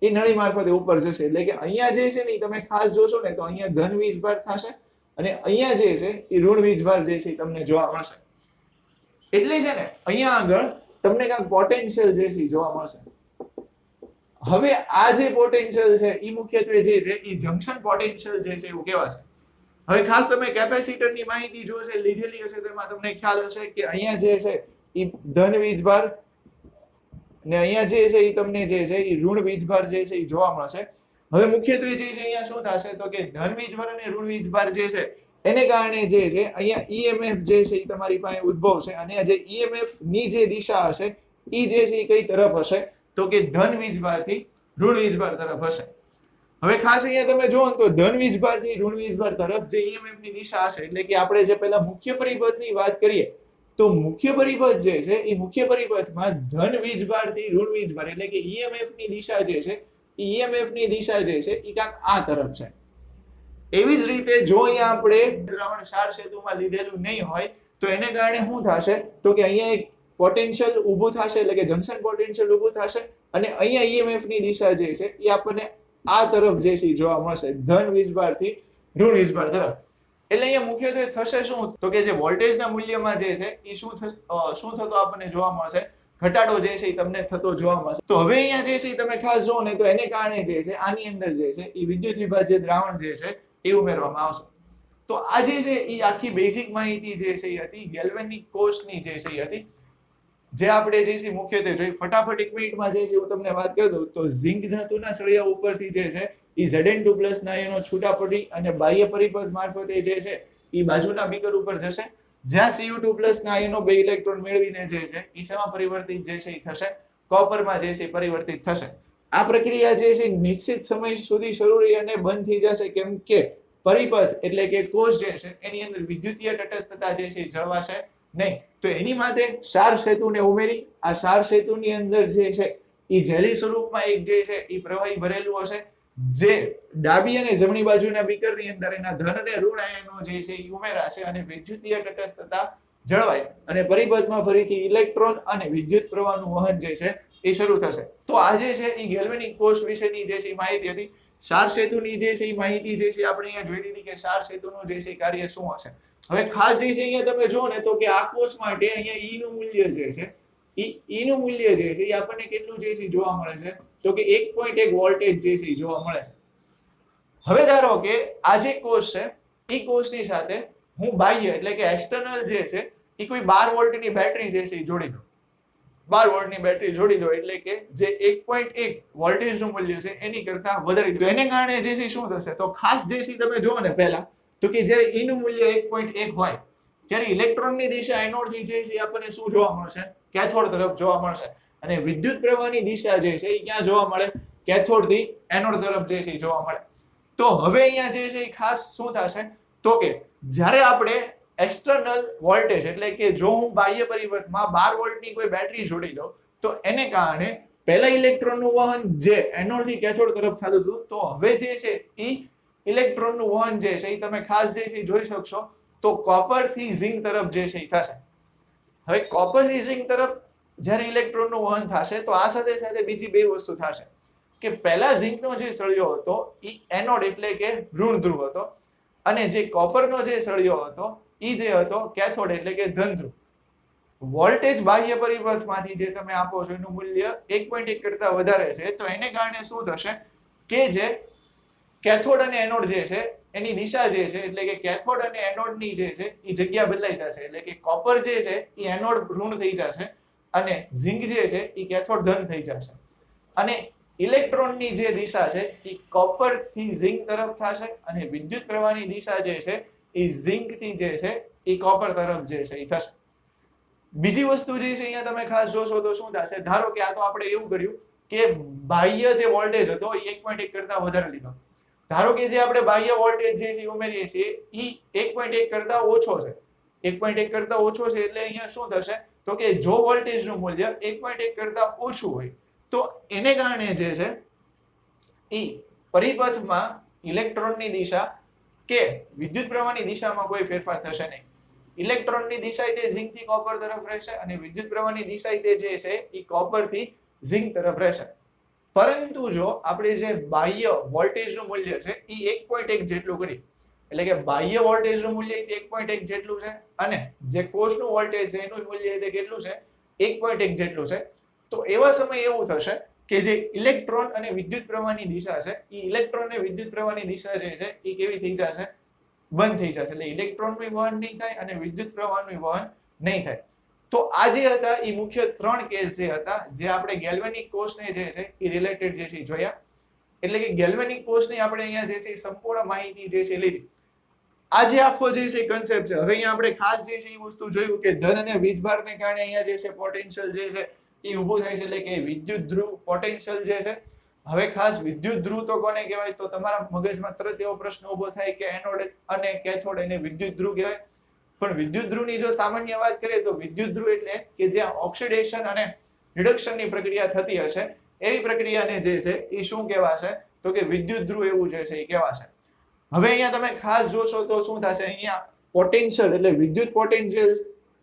એ નળી મારફતે ઉપર જશે. એટલે કે અહીંયા જે છે ને તમે ખાસ જોશો ને તો અહીંયા ધન વીજભાર થશે અને અહીંયા જે છે એ ઋણ વીજભાર જે છે તમને જોવા મળશે. એટલે છે ને અહીંયા આગળ તમને કાંઈક પોટેન્શિયલ જે છે જોવા મળશે. હવે આ જે પોટેન્શિયલ છે એ મુખ્યત્વે જે છે એ જંક્શન પોટેન્શિયલ જે છે એવું કહેવાશે. હવે ખાસ તમે કેપેસિટરની માહિતી જો છે લીધેલી હશે તેમાં તમને ખ્યાલ હશે કે અહીંયા જે છે એ ધન વીજભાર ને અહીંયા જે છે એ તમને જે છે એ ઋણ વીજભાર જે છે એ જોવા મળશે. હવે મુખ્યત્વે જે છે અહીંયા શું થશે તો કે ધન વીજભાર અને ઋણ વીજભાર જે છે એને કારણે જે છે અહીંયા EMF જે છે એ તમારી પાસે ઉદ્ભવશે અને આ જે EMF ની જે દિશા હશે એ જે છે એ કઈ તરફ હશે તો કે ધન વીજભારથી ઋણ વીજભાર તરફ હશે. હવે ખાસ અહીંયા તમે જુઓ તો ધન વીજભારથી ઋણ વીજભાર તરફ જે EMF ની દિશા હશે એટલે કે આપણે જે પહેલા મુખ્ય પરિપથની વાત કરીએ તો મુખ્ય પરિપથ જે છે એ મુખ્ય પરિપથમાં ધન વીજભારથી ઋણ વીજભાર એટલે કે EMF ની દિશા જે છે EMF ની દિશા જે છે એ કાંઈક આ તરફ છે. એવી જ રીતે જો અહીંયા આપણે દ્રાવણ ક્ષાર સેતુમાં લીધેલું નહીં હોય તો એને કારણે શું થશે તો કે અહીંયા એક પોટેન્શિયલ ઊભું થશે એટલે કે જંક્શન પોટેન્શિયલ ઊભું થશે અને અહીંયા EMF ની દિશા જે છે એ આપણને આ તરફ જે છે જોવા મળશે ધન વીજભારથી ઋણ વીજભાર તરફ. એટલે અહીંયા મુખ્યત્વે થશે શું તો કે જે વોલ્ટેજના મૂલ્યમાં જે છે એ શું થતો આપણને જોવા મળશે ઘટાડો જે છે એ તમને થતો જોવા મળશે. તો હવે અહીંયા જે છે તમે ખાસ જો ને તો એને કારણે જે છે આની અંદર જે છે એ વિદ્યુત વિભાજ્ય દ્રાવણ જે છે એ ઉમેરવામાં આવશે. તો આ જે છે એ આખી બેઝિક માહિતી જે છે એ હતી ગેલ્વેનિક કોષની જે છે એ હતી જે આપણે જે છે મુખ્યત્વે જોઈ. ફટાફટ 1 મિનિટમાં જે છે હું તમને વાત કરી દઉં તો ઝિંક ધાતુના સળિયા ઉપરથી જે છે એ Zn2+ ના આયનો છૂટા પડી અને બાહ્ય પરિપથ મારફતે જે છે એ બાજુના બીકર ઉપર જશે જ્યાં Cu2+ ના આયનો 2 ઇલેક્ટ્રોન મેળવીને જે છે એ શેમાં પરિવર્તિત જે છે એ થશે કોપરમાં જે છે પરિવર્તિત થશે. આ પ્રક્રિયા જે છે નિશ્ચિત સમય સુધી શરૂ રહી અને બંધ થઈ જશે કેમ કે પરિપથ એટલે કે કોષ જે છે એની અંદર વિદ્યુતીય તટસ્થતા જે છે જળવાશે નહીં. તો એની માટે ક્ષાર સેતુને ઉમેરી આ ક્ષાર સેતુની અંદર જે છે એ જેલી સ્વરૂપમાં એક જે છે એ પ્રવાહી ભરેલું હશે, જે ડાબી અને જમણી બાજુના બીકરની અંદર એના ધન અને ઋણ આયનો જે છે એ ઉમેરાશે અને વિદ્યુતીય તટસ્થતા જળવાય અને પરિપથમાં ફરીથી ઇલેક્ટ્રોન અને વિદ્યુત પ્રવાહનું વહન જે છે એ શરૂ થશે. તો આ જે છે એ ગેલ્વેનિક કોષ વિશેની જે છે માહિતી હતી. ક્ષાર સેતુની જે છે એ માહિતી જે છે આપણે અહીંયા જોઈ લીધી કે ક્ષાર સેતુનું જે છે કાર્ય શું હશે. હવે ખાસ જે છે અહીંયા તમે જો ને તો કે આ કોષ માટે અહીંયા ઈ નું મૂલ્ય જે છે ઈ નું મૂલ્ય જે છે એ આપણને કેટલું જે છે જોવા મળે છે તો કે 1.1 વોલ્ટેજ જે છે જોવા મળે છે. હવે ધારો કે આ જે કોષ છે એ કોષની સાથે હું બાહ્ય એટલે કે એક્સટર્નલ જે છે એ કોઈ 12 વોલ્ટની બેટરી જે છે એ જોડી દઉં. 12 વોલ્ટની બેટરી જોડી દો એટલે કે જે 1.1 વોલ્ટેજનું મૂલ્ય છે એની કરતા વધારે દો. એને કારણે જે છે શું થશે તો ખાસ જે છે તમે જુઓ ને પહેલા તો કે જ્યારે E નું મૂલ્ય 1.1 હોય ત્યારે ઇલેક્ટ્રોનની દિશા એનોડથી જે છે આપણને શું જોવા મળશે કેથોડ તરફ જોવા મળશે અને વિદ્યુત પ્રવાહની દિશા જે છે એ ક્યાં જોવા મળે કેથોડથી એનોડ તરફ જે છે જોવા મળે. તો હવે અહીંયા જે છે ખાસ શું થશે તો કે જ્યારે આપણે એક્સટર્નલ વોલ્ટેજ એટલે કે જો હું બાહ્ય પરિપથમાં 12 વોલ્ટની કોઈ બેટરી જોડી દઉં તો એને કારણે પહેલા ઇલેક્ટ્રોનનું વહન જે એનોડથી કેથોડ તરફ થતું હતું તો હવે જે છે એ ઇલેક્ટ્રોનનું વહન જે છે એ તમે ખાસ જે છે જોઈ શકશો તો કોપરથી ઝિંક તરફ જે છે એ થશે. હવે કોપરથી ઝિંક તરફ જ્યારે ઇલેક્ટ્રોનનું વહન થશે તો આ સાથે સાથે બીજી બે વસ્તુ થશે કે પહેલા ઝિંકનો જે સળિયો હતો એ એનોડ એટલે કે ઋણ ધ્રુવ હતો અને જે કોપરનો જે સળિયો હતો એ જે હતો કેથોડ એટલે કે ધન ધ્રુવ. વોલ્ટેજ બાહ્ય પરિપથમાંથી જે તમે આપો છો એનું મૂલ્ય 1.1 કરતા વધારે છે તો એને કારણે શું થશે કે જે કેથોડ અને એનોડ જે છે એની દિશા જે છે એટલે કે કેથોડ અને એનોડની જે છે એ જગ્યા બદલાઈ જશે એટલે કે કોપર જે છે એ એનોડ ઋણ થઈ જશે અને ઝિંક જે છે એ કેથોડ ધન થઈ જશે અને ઇલેક્ટ્રોનની જે દિશા છે એ કોપરથી ઝિંક તરફ થશે અને વિદ્યુત પ્રવાહની દિશા જે છે એ ઝિંકથી જે છે એ કોપર તરફ જે છે એ થશે. બીજી વસ્તુ જે છે અહીંયા તમે ખાસ જોશો તો શું થશે ધારો કે આ તો આપણે એવું કર્યું કે બાહ્ય જે વોલ્ટેજ હતો એ 1.1 કરતા વધારે લીધો. ધારો કે જે આપણે બાહ્ય વોલ્ટેજ જે છે ઉમેરીએ છીએ એ 1.1 કરતા ઓછો છે 1.1 કરતા ઓછો છે એટલે અહીંયા શું થશે તો કે જો વોલ્ટેજનું મૂલ્ય 1.1 કરતા ઓછું હોય તો એને કારણે જે છે એ પરિપથમાં ઇલેક્ટ્રોનની દિશા કે વિદ્યુત પ્રવાહની દિશામાં કોઈ ફેરફાર થશે નહીં. ઇલેક્ટ્રોનની દિશા તે ઝિંકથી કોપર તરફ રહેશે અને વિદ્યુત પ્રવાહની દિશા તે જે છે એ કોપરથી ઝિંક તરફ રહેશે. પરંતુ જો આપણે જે બાહ્ય વોલ્ટેજનું મૂલ્ય છે એ 1.1 જેટલું કરી એટલે કે બાહ્ય વોલ્ટેજનું મૂલ્ય તે 1.1 જેટલું છે અને જે કોષનું વોલ્ટેજ છે એનું મૂલ્ય તે કેટલું છે 1.1 જેટલું છે તો એવા સમયે એવું થશે કે જે ઇલેક્ટ્રોન અને વિદ્યુત પ્રવાહની દિશા છે એ ઇલેક્ટ્રોન અને વિદ્યુત પ્રવાહની દિશા જે છે એ કેવી થઈ જશે બંધ થઈ જશે એટલે ઇલેક્ટ્રોનનું વહન નહીં થાય અને વિદ્યુત પ્રવાહનું વહન નહીં થાય. તો આ જે હતા એ મુખ્ય 3 કેસ જે હતા જે આપણે ગેલ્વેનિક કોષને જે છે એ રિલેટેડ જે છે જોયા એટલે કે ગેલ્વેનિક કોષની આપણે અહીંયા જે છે સંપૂર્ણ માહિતી જે છે લીધી. આ જે આખો જે છે કન્સેપ્ટ છે હવે અહીંયા આપણે ખાસ જે છે એ વસ્તુ જોયું કે ધન અને વીજભારને કારણે અહીંયા જે છે પોટેન્શિયલ જે છે એ ઊભું થાય છે એટલે કે વિદ્યુત ધ્રુવ પોટેન્શિયલ જે છે. હવે ખાસ વિદ્યુત ધ્રુવ તો કોને કહેવાય તો તમારા મગજમાં તરત એવો પ્રશ્ન ઊભો થાય કે એનોડ અને કેથોડ એને વિદ્યુત ધ્રુવ કહેવાય. પણ વિદ્યુત ધ્રુવની જો સામાન્ય વાત કરીએ તો વિદ્યુત ધ્રુવ એટલે કે જ્યાં ઓક્સિડેશન અને રિડક્શનની પ્રક્રિયા થતી હશે એવી પ્રક્રિયાને જે છે એ શું કહેવાશે તો કે વિદ્યુત ધ્રુવ એવું જે છે એ કહેવાશે. હવે અહીંયા તમે ખાસ જોશો તો શું થશે અહીંયા પોટેન્શિયલ એટલે વિદ્યુત પોટેન્શિયલ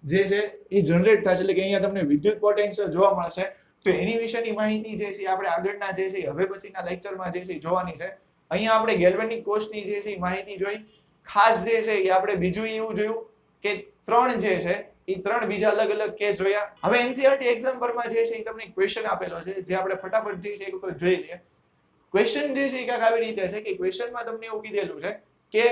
જે છે એ જનરેટ થશે એટલે કે અહીંયા તમને વિદ્યુત પોટેન્શિયલ જોવા મળશે. તો એની વિશેની માહિતી જે છે આપણે આગળના જે છે હવે પછીના લેક્ચરમાં જે છે જોવાની છે. અહીંયા આપણે ગેલ્વેનિક કોષની જે છે માહિતી જોઈ. ખાસ જે છે એ આપણે બીજું એવું જોયું કે 3 જે છે એ 3 બીજા અલગ અલગ કેસ જોયા. હવે એનસીઈઆરટી એક્ઝામ પરમાં જે છે એ તમને ક્વેશ્ચન આપેલો છે જે આપણે ફટાફટ જે છે એક વખત જોઈ લઈએ. ક્વેશ્ચન જે છે એ કાંઈક આવી રીતે છે કે ક્વેશ્ચનમાં તમને એવું કીધેલું છે કે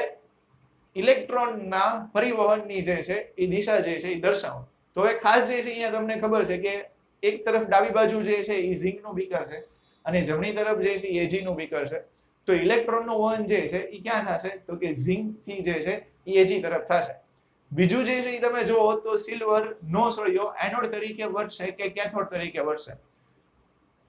ઇલેક્ટ્રોનના પરિવહનની જે છે એ દિશા જે છે એ દર્શાવો. તો હવે ખાસ જે છે અહીંયા તમને ખબર છે કે એક તરફ ડાબી બાજુ જે છે એ ઝિંકનું બીકર છે અને જમણી તરફ જે છે એ એજીનું બીકર છે. તો ઇલેક્ટ્રોનનું વહન જે છે એ ક્યાં થશે તો કે ઝિંકથી જે છે એ એજી તરફ થશે. બીજું જે છે એ તમે જુઓ તો સિલ્વર નો સળિયો એનોડ તરીકે વર્તશે કે કેથોડ તરીકે વર્તશે.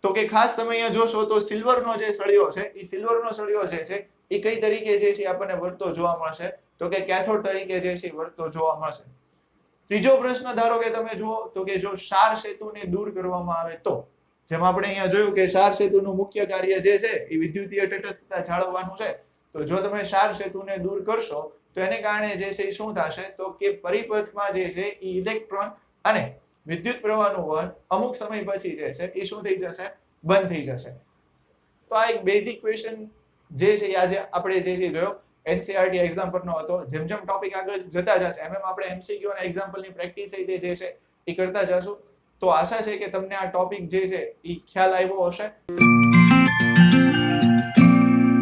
તો કે ખાસ તમે અહીંયા જોશો તો સિલ્વરનો જે સળિયો છે એ સિલ્વરનો સળિયો જે છે એ કઈ તરીકે જે છે આપણને વર્તતો જોવા મળશે તો કે કેથોડ તરીકે જે છે વર્તતો જોવા મળશે. ત્રીજો પ્રશ્ન ધારો કે તમે જુઓ તો કે જો ક્ષાર સેતુને દૂર કરવામાં આવે તો, જેમ આપણે અહીંયા જોયું કે ક્ષાર સેતુનું મુખ્ય કાર્ય જે છે એ વિદ્યુતીય તટસ્થતા જાળવવાનું છે. તો જો તમે ક્ષાર સેતુને દૂર કરશો તો એને કારણે જે છે એ શું થશે તો કે પરિપથમાં જે છે એ ઇલેક્ટ્રોન અને વિદ્યુત પ્રવાહનું વહન અમુક સમય પછી જે છે એ શું થઈ જશે, બંધ થઈ જશે. તો આ એક બેઝિક ક્વેશ્ચન જે છે આજે આપણે જે છે જોયો NCERT એક્ઝામ પરનો હતો. જેમ જેમ ટોપિક આગળ જતા જશે એમ આપણે MCQ અને એક્ઝામ્પલની પ્રેક્ટિસ જે છે એ કરતા જશું. તો આશા છે કે તમને આ ટોપિક જે છે એ ખ્યાલ આવ્યો હશે.